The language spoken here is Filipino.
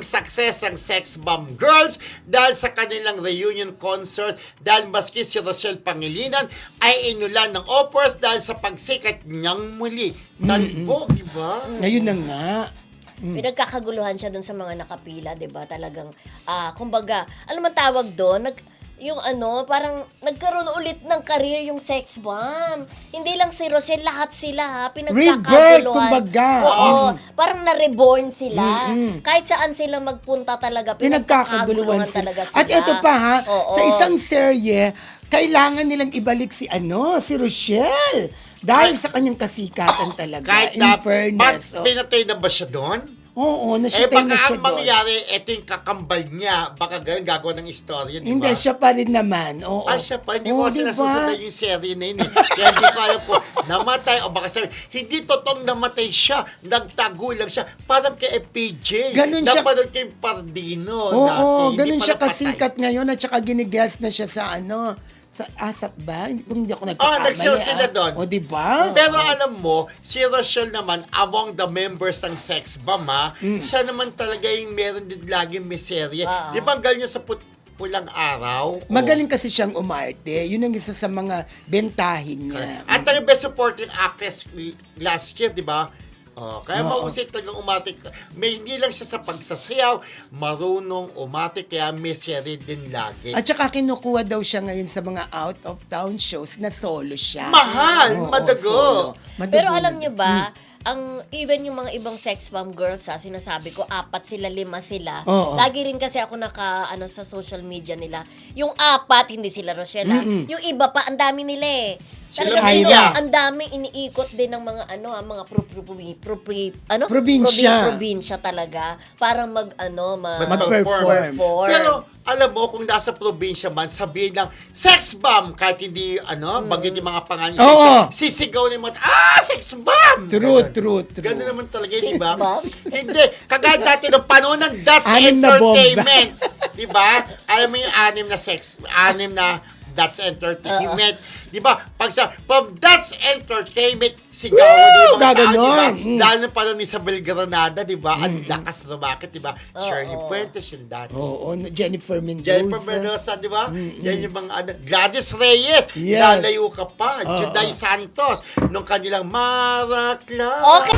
success ang Sex Bomb Girls dahil sa kanilang reunion concert dahil maski si Rochelle Pangilinan ay inulan ng offers dahil sa pagsikat niyang muli. Talbog, di ba? Ngayon na nga. Pinagkakaguluhan siya dun sa mga nakapila, 'di ba? Talagang kumbaga, ano man tawag doon? Parang nagkaroon ulit ng career yung Sex Bomb. Hindi lang si Rochelle, lahat sila pinagkakaguluhan. Rebirth, kumbaga. Oo, parang na-reborn sila. Kahit saan sila magpunta talaga, pinagkakaguluhan talaga sila. At ito pa ha, Oo. sa isang serye, kailangan nilang ibalik si Rochelle. Dahil sa kanyang kasikatan talaga. Kahit In na, fairness. pinatay na ba siya doon? Oo, Eh nasyutay na baka siya ang doon. mangyari, ito yung kakambal niya. Baka ganun gagawa ng istorya, di ba? Hindi, siya pa rin naman. Oo. Siya pa. Hindi Oo, ko kasi diba? nasusundan yung serie na yun eh. Kaya hindi ko alam kung namatay o baka sabi, hindi totoong namatay siya. Nagtago lang siya. Parang kay FPJ. Ganun siya. Napanood kay Pardino. Oo, dati. ganun Hindi siya pala patay. kasikat ngayon at saka ginigas na siya sa sa ASAP ba? Kung hindi ako nagkakamali. nag-sell sila doon. O, diba? Pero alam mo, si Rochelle naman, among the members ng Sex Bomb, siya naman talaga yung meron din laging may serye. Di ba ang galing niya sa pulang araw? Magaling kasi siyang umarte. Yun ang isa sa mga bentahin niya. At ang best supporting actress last year, di ba? Kaya mahusay talagang umati. May hindi lang siya sa pagsasayaw, marunong umati, kaya may serye din lagi. At saka kinukuha daw siya ngayon sa mga out-of-town shows na solo siya. Mahal! Oo, Madago! solo. Madago Pero alam na. nyo ba, even yung mga ibang Sex Bomb girls sinasabi ko, 4 sila, 5 sila. Oo. Lagi rin kasi ako sa social media nila. Yung 4, hindi sila Rochelle. Yung iba pa, ang dami nila eh. Sila Talagang Myra. ang daming iniikot din ng mga mga Probinsya. probinsya talaga para Mag-perform. Pero alam mo, kung nasa probinsya man, sabihin lang, Sex Bomb! Kahit hindi, bagit yung mga pangalan. Oo. Sisigaw na yung mga, Sex Bomb! True. Ganun naman talaga, di Sex ba? bomb? Hindi. Kagaya dati ng panahon ng That's Anim na bomba. Entertainment. Di ba? Alam mo yung 6 na That's Entertainment. Di ba? Pag from That's Entertainment, sigawan yung mga tao, di ba? Gaganon. Dahil ng panahon ni Isabel Granada, di ba? Ang lakas na bakit, di ba? Shirley Fuentes yung dati. Oo, Jennifer Mendoza. Jennifer Mendoza, di ba? Yan yung mga Gladys Reyes, Yes. Lalayo Ka Pa, Juday Santos, nung kanilang Mara Club. Okay.